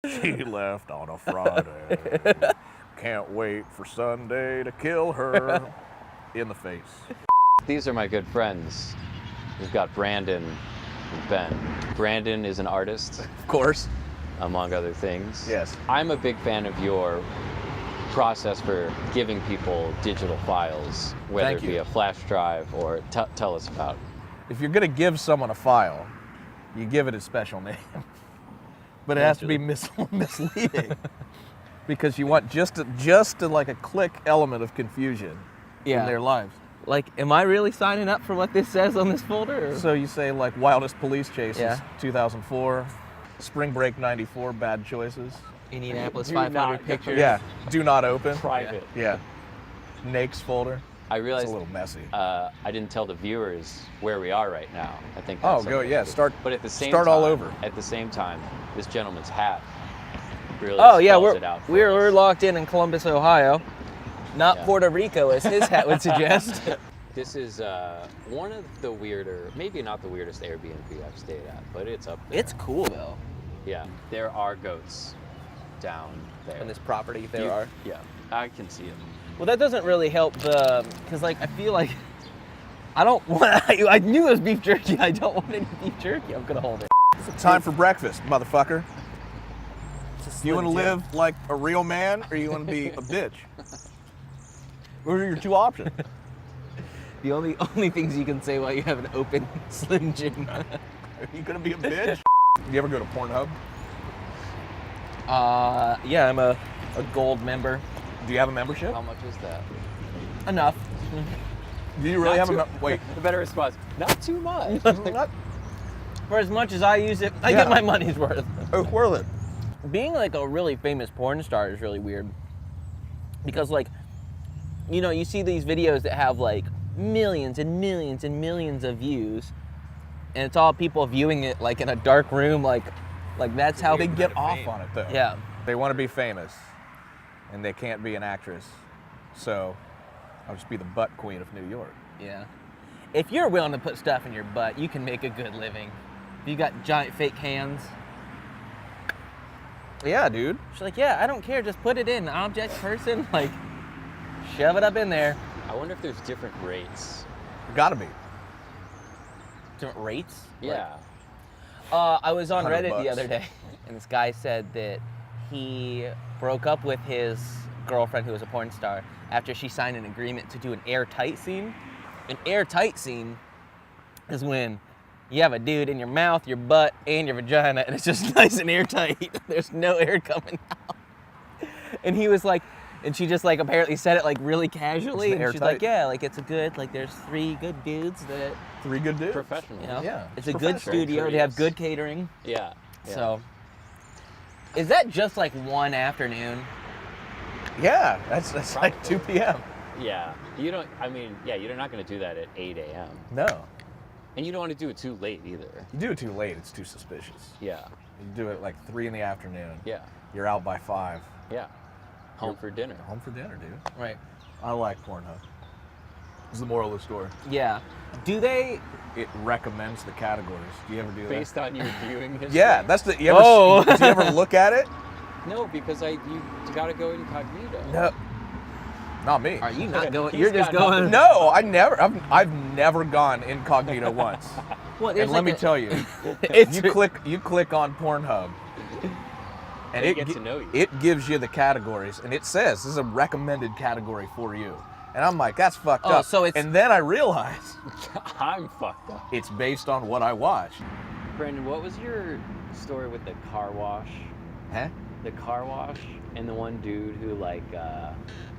She left on a Friday. Can't wait for Sunday to kill her in the face. These are my good friends. We've got Brandon and Ben. Brandon is an artist, Of course. among other things. Yes. I'm a big fan of your process for giving people digital files, whether Thank it be you. a flash drive or tell us about it. If you're going to give someone a file, you give it a special name. But it has to be misleading. Because you want just like a click element of confusion in their lives. Like, am I really signing up for what this says on this folder? Or? So you say like Wildest Police Chases, Yeah. 2004, Spring Break 94, Bad Choices. Indianapolis Do 500 not- pictures. Yeah, do not open. Private. Yeah. Nakes folder. I It's realized a little messy. I didn't tell the viewers where we are right now. I think. Oh, That's go, something yeah, to- start- But at the same start time, all over. At the same time, this gentleman's hat really Oh yeah, spells it out for we're us. locked in Columbus, Ohio, not Yeah. Puerto Rico as his hat would suggest. This is one of the weirder, maybe not the weirdest Airbnb I've stayed at, but it's up there. It's cool though. Yeah, there are goats down there. On this property, there You- are. Yeah, I can see it. Well, that doesn't really help because like I feel like I don't want. I knew it was beef jerky. I don't want any beef jerky. I'm gonna hold it. Time for breakfast, motherfucker. It's a Do you want to Slim Jim. live like a real man or you want to be a bitch? Those are your two options. The only things you can say while you have an open Slim Jim. Are you going to be a bitch? You ever go to Pornhub? Yeah, I'm a gold member. Do you have a membership? How much is that? Enough. Do you really Not have a too- wait? The better response. Not too much. Not, For as much as I use it, I Yeah. get my money's worth. it's worth it. Being like a really famous porn star is really weird. Because like, you know, you see these videos that have like millions and millions and millions of views, and it's all people viewing it like in a dark room, like that's how They get off on it though. Yeah. They want to be famous, and they can't be an actress. So, I'll just be the butt queen of New York. Yeah. If you're willing to put stuff in your butt, you can make a good living. If you got giant fake hands. Yeah, dude. She's like, yeah, I don't care, just put it in. Object, person, like, shove it up in there. I wonder if there's different rates. Gotta be. Different rates? Yeah. I was on $100 Reddit the other day, and this guy said that he broke up with his girlfriend, who was a porn star, after she signed an agreement to do an airtight scene. An airtight scene is when you have a dude in your mouth, your butt, and your vagina, and it's just nice and airtight. There's no air coming out. And he was like, and she just like apparently said it like really casually, It's and she's like, airtight. yeah, like it's a good, like there's 3 good dudes that, 3 good dudes. Professional. you know, Yeah, it's it's a good professional. studio. They have Courteous. good catering. Yeah. Yeah. So, is that just like one afternoon? Yeah, that's like 2 p.m. Yeah. You don't, I mean, yeah, you're not going to do that at 8 a.m. No. And you don't want to do it too late either. You do it too late, it's too suspicious. Yeah. You do it at like 3 in the afternoon. Yeah. You're out by 5. Yeah. Home for dinner. Home for dinner, dude. Right. I like Pornhub. Is the moral of the story. Yeah. Do they? It recommends the categories. Do you ever do that? Based on your viewing history? Yeah, that's the. You ever, Oh. Do you ever look at it? No, because you got to go incognito. No. Not me. Are you not going? He's You're just got going. nothing. No, I've never gone incognito once. Well, there's And let like me tell you, it's you click on Pornhub, and They it get to know you. It gives you the categories, and it says this is a recommended category for you. And I'm like, that's fucked Oh, up. so it's- and then I realize I'm fucked up. it's based on what I watched. Brandon, what was your story with the car wash? Huh? The car wash and the one dude who like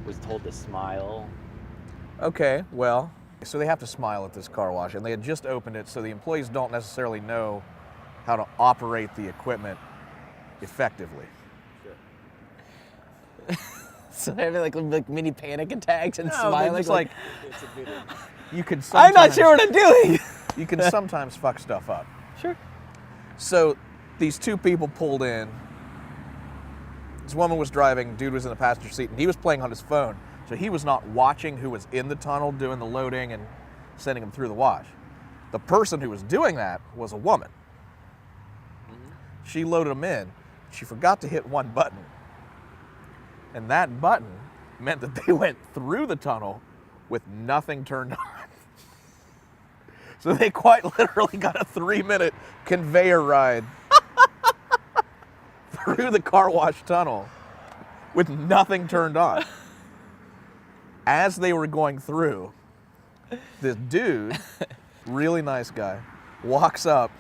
was told to smile. Okay, well, so they have to smile at this car wash, and they had just opened it, so the employees don't necessarily know how to operate the equipment effectively. so having like mini panic attacks and No, smiling. it's like It's a video. you can. I'm not sometimes- sure what I'm doing. You can sometimes fuck stuff up. Sure. So these 2 people pulled in. This woman was driving, dude was in the passenger seat, and he was playing on his phone. So he was not watching who was in the tunnel doing the loading and sending him through the wash. The person who was doing that was a woman. She loaded him in. She forgot to hit one button. And that button meant that they went through the tunnel with nothing turned on. So they quite literally got a 3-minute conveyor ride through the car wash tunnel with nothing turned on. As they were going through, this dude, really nice guy, walks up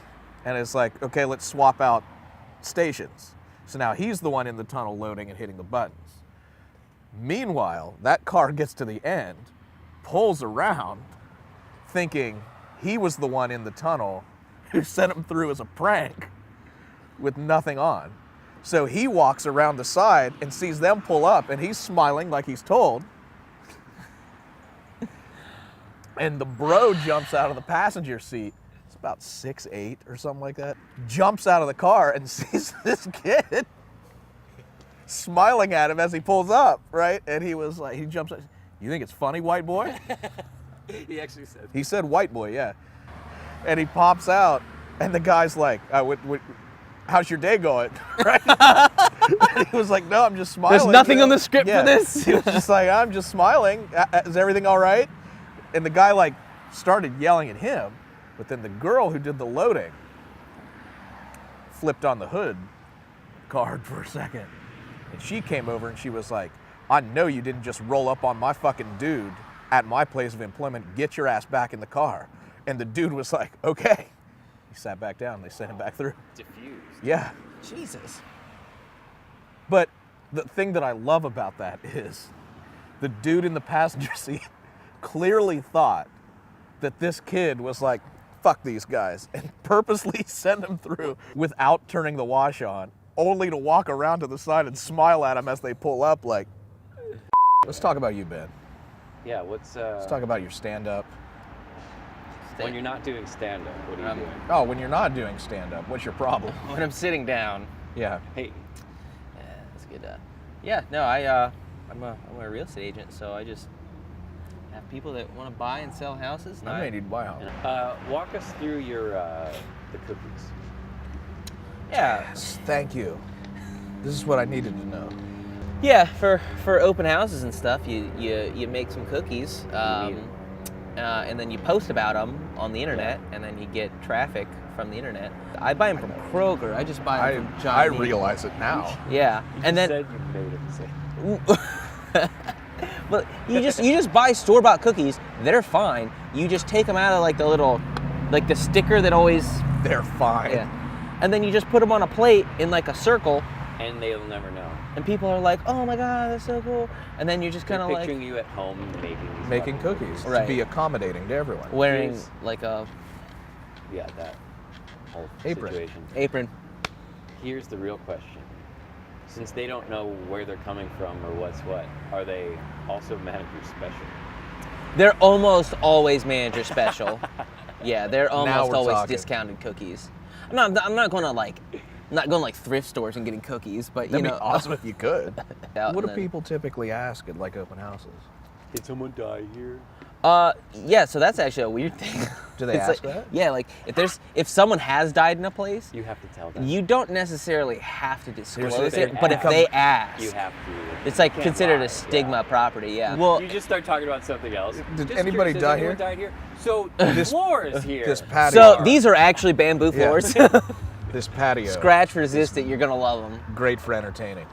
and is like, okay, let's swap out stations. So now he's the one in the tunnel loading and hitting the buttons. Meanwhile, that car gets to the end, pulls around, thinking he was the one in the tunnel who sent him through as a prank with nothing on. So he walks around the side and sees them pull up, and he's smiling like he's told. And the bro jumps out of the passenger seat. It's about 6'8" or something like that. Jumps out of the car and sees this kid smiling at him as he pulls up, right? And he was like, he jumps out. You think it's funny, white boy? He actually said. He said white boy, yeah. And he pops out, and the guy's like, how's your day going? Right? And he was like, no, I'm just smiling. There's nothing on the script for this? He was just like, I'm just smiling. Is everything all right? And the guy like started yelling at him, but then the girl who did the loading flipped on the hood card for a second. And she came over and she was like, I know you didn't just roll up on my fucking dude at my place of employment. Get your ass back in the car. And the dude was like, okay. He sat back down. They sent him back through. Diffused. Yeah. Jesus. But the thing that I love about that is the dude in the passenger seat clearly thought that this kid was like, fuck these guys, and purposely sent him through without turning the wash on, only to walk around to the side and smile at them as they pull up like, let's talk about you, Ben. Yeah, what's Let's talk about your stand-up. when you're not doing stand-up, what are you doing? Oh, when you're not doing stand-up, what's your problem? When I'm sitting down. Yeah. Hey, Yeah, that's good. Yeah, no, I'm a real estate agent, so I just have people that want to buy and sell houses. And I'm ready to buy a house. walk us through your the cookies. Yeah, Yes, thank you. This is what I needed to know. yeah. For open houses and stuff, you make some cookies, and then you post about them on the internet, and then you get traffic from the internet. I buy them from Kroger. I just buy them from John I Deere. realize it now. Yeah, and then said you made it say. but you just buy store-bought cookies. They're fine. You just take them out of like the little, like the sticker that always. They're fine. Yeah. And then you just put them on a plate in like a circle, And they'll never know. and people are like, "Oh my God, that's so cool!" And then you're just kind They're of like picturing you at home Making fucking cookies to Right. be accommodating to everyone. wearing Here's- like a Yeah, that whole Apron. situation. apron. Here's the real question. Since they don't know where they're coming from or what's what, are they also manager special? They're almost always manager special. Yeah, they're almost we're always talking. discounted cookies. I'm not going to like thrift stores and getting cookies, but That'd you know, be awesome if you could. out What do and then- people typically ask at like open houses? Did someone die here? Yeah, so that's actually a weird thing. Do they It's ask like- that? Yeah, like if someone has died in a place, You have to tell them. you don't necessarily have to disclose if it, they but if ask, they ask, You have to. it's like You can't considered lie, a stigma yeah. property. Yeah. Well, You just start talking about something else. Did Just anybody curious, die has anyone here? died here? So the floor is here. This patio. so these are actually bamboo Yeah. floors. This patio. Scratch resistant. You're gonna love them. Great for entertaining.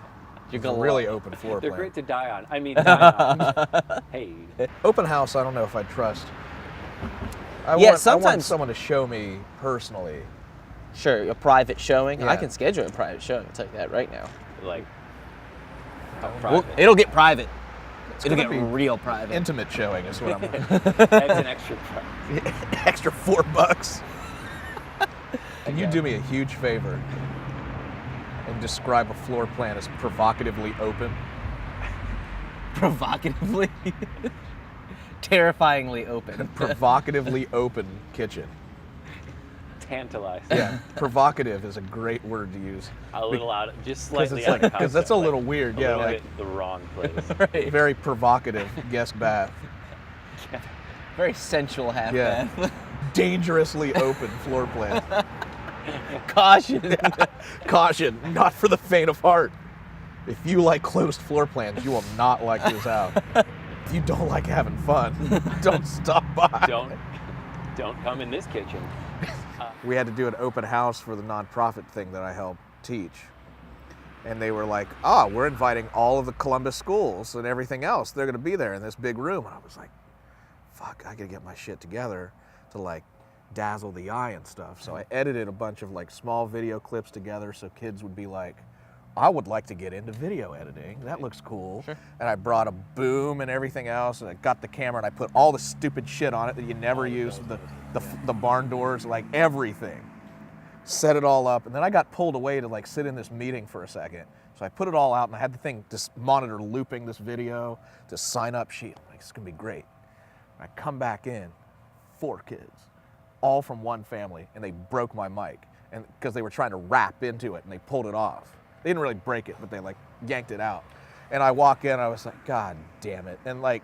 You're It's gonna a really love open floor They're plan. great to die on. I mean, die on. Hey. Open house, I don't know if I trust. I Yeah, want sometimes- someone to show me personally. Sure, a private showing. I Yeah. can schedule a private showing. I'll tell you that right now. Like, how Well, private. it'll get private. It'll gonna get be real private. Intimate showing is what I'm That's an extra price. extra $4. Can you do me a huge favor and describe a floor plan as provocatively open? Provocatively, terrifyingly open. Provocatively open kitchen. Tantalizing. Yeah, provocative is a great word to use. A little out, just Because slightly it's out like, of because that's a concept, little like, weird. a Yeah, little like bit the wrong place. Right. very provocative guest bath. Very sensual half Yeah. bath. Dangerously open floor plan. Caution. Caution, not for the faint of heart. If you like closed floor plans, you will not like this house. If you don't like having fun, don't stop by. Don't come in this kitchen. We had to do an open house for the nonprofit thing that I helped teach. And they were like, we're inviting all of the Columbus schools and everything else. They're gonna be there in this big room. And I was like, fuck, I gotta get my shit together to like dazzle the eye and stuff. So I edited a bunch of like small video clips together so kids would be like, I would like to get into video editing. That looks cool. Sure. And I brought a boom and everything else, and I got the camera and I put all the stupid shit on it that you never use, the barn doors, like everything. Set it all up, and then I got pulled away to like sit in this meeting for a second. So I put it all out, and I had the thing, this monitor looping this video, to sign up sheet. I'm like, it's gonna be great. I come back in, 4 kids, all from one family, and they broke my mic, and because they were trying to rap into it, and they pulled it off. They didn't really break it, but they like yanked it out. And I walk in, I was like, God damn it. And like,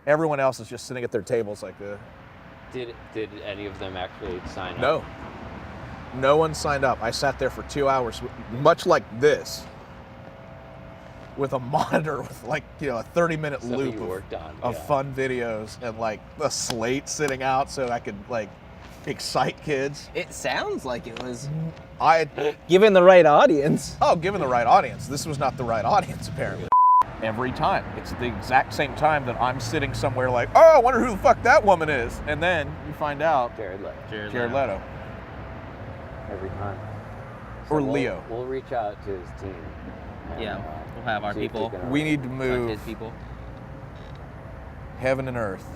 everyone else is just sitting at their tables like this. Did any of them actually sign up? No. No one signed up. I sat there for 2 hours, much like this, with a monitor with like, a 30-minute Stuff loop you worked on, of yeah. fun videos and like a slate sitting out so I could like excite kids. It sounds like it was Given the right audience. Given the right audience. This was not the right audience, apparently. Every time. It's the exact same time that I'm sitting somewhere like, I wonder who the fuck that woman is. And then you find out Jared Leto. Jared Leto. Every time. Or we'll- Leo. We'll reach out to his team. and, Yeah, we'll have our see if people. can We need to Like move his people. heaven and earth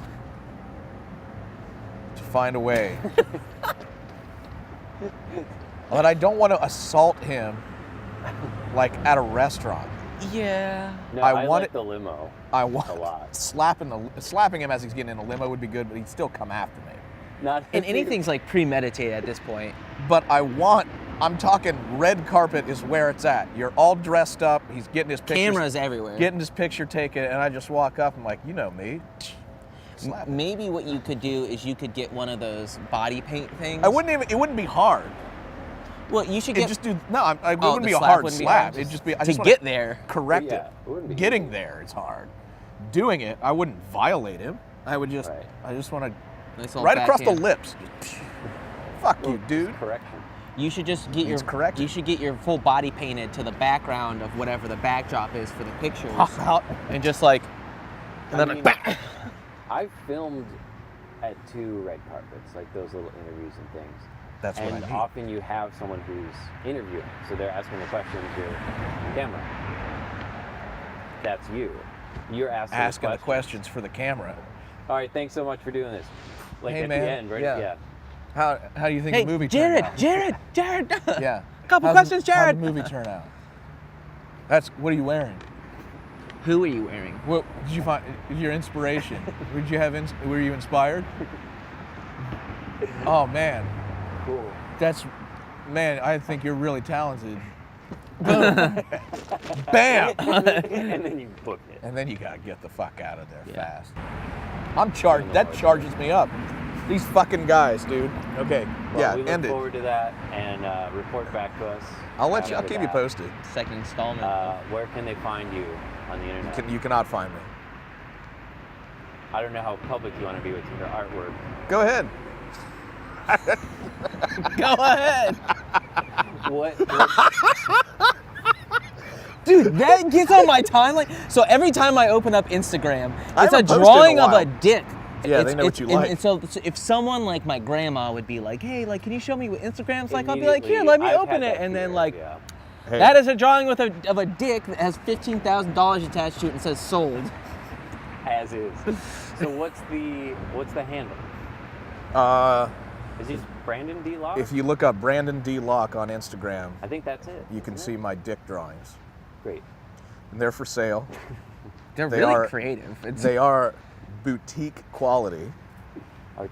to find a way. But I don't want to assault him like at a restaurant. Yeah. No, I I want like it- the limo. I want A lot. slapping him as he's getting in a limo would be good, but he'd still come after me. Not And anything's like premeditated at this point. But I'm talking red carpet is where it's at. You're all dressed up. He's getting his pictures, Cameras everywhere. getting his picture taken, and I just walk up. I'm like, you know me. Slap it. Maybe what you could do is you could get one of those body paint things. It wouldn't be hard. Well, you should It get just it wouldn't the be a slap hard wouldn't be slap. hard. It'd just be I to just wanna get there. correct Yeah, it. it wouldn't be Getting easy. there is hard. Doing it, I wouldn't violate him. I would just Right. I just want to Nice little right across the backhand. lips. Fuck you, dude. Correction. You should just get It's correct. You should get your full body painted to the background of whatever the backdrop is for the pictures, Pop out. and just like, and I then mean, like, I've filmed at 2 red carpets, like those little interviews and things. That's what I And need. often you have someone who's interviewing, so they're asking the questions, you're on camera. That's you. You're asking the questions for the camera. All right, thanks so much for doing this. Like Hey, at man. the end, right? Yeah. How do you think hey, the movie Jared, turned out? Jared. Yeah. Couple How's questions, the, how'd Jared. the movie turn out? What are you wearing? Who are you wearing? What did you find your inspiration? Did you have were you inspired? Oh man, Cool. man, I think you're really talented. Boom. Bam. And then you book it. And then you gotta get the fuck out of there Yeah. fast. I'm charged. That charges me up. These fucking guys, dude. Okay. Well, yeah. we look End it. forward to that and report back to us. I'll let you. I'll after keep you that. posted. Second installment. Where can they find you on the internet? You cannot find me. I don't know how public you want to be with your artwork. Go ahead. Go ahead. What? Dude, that gets on my timeline. So every time I open up Instagram, I it's a haven't posted in a drawing of a while. dick. Yeah, they know what you like. And so if someone like my grandma would be like, hey, like, can you show me what Instagram's like? I'll be like, here, let me I've open had it. that And then fear, like, yeah. Hey. that is a drawing of a dick that has $15,000 attached to it and says sold. As is. So what's the handle? Is he Brandon D. Locke? If you look up Brandon D. Locke on Instagram, I think that's it. you can isn't see it? my dick drawings. Great. And they're for sale. They're They really are- creative. They are boutique quality. Art-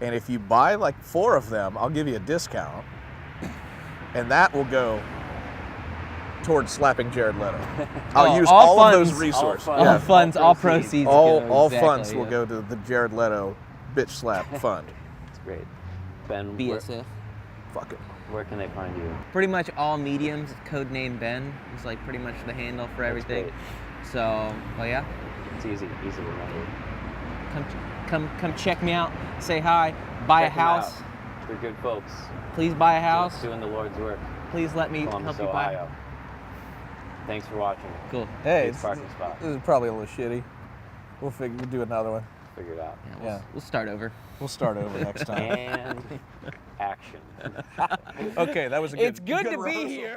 And if you buy like 4 of them, I'll give you a discount. And that will go towards slapping Jared Leto. I'll use all all of those funds- resources. all all Yeah. funds, all proceeds. go, All exactly, funds will yeah. go to the Jared Leto bitch slap fund. That's great. Ben, Be where, as if. Fuck it. Where can they find you? Pretty much all mediums. Codename Ben is like pretty much the handle for everything. Great. So, well, yeah. It's easy to remember. Come check me out. Say hi. Buy Check a them out. house. They're good folks. Please buy a house. Doing the Lord's work. Please let me Columbus, help you buy. Ohio. Thanks for watching. Cool. Hey, It's parking spot. this is probably a little shitty. We'll do another one. Figure it out. Yeah, we'll start over. We'll start over next time. And action. Okay, that was a good. It's good to be rehearsal. here.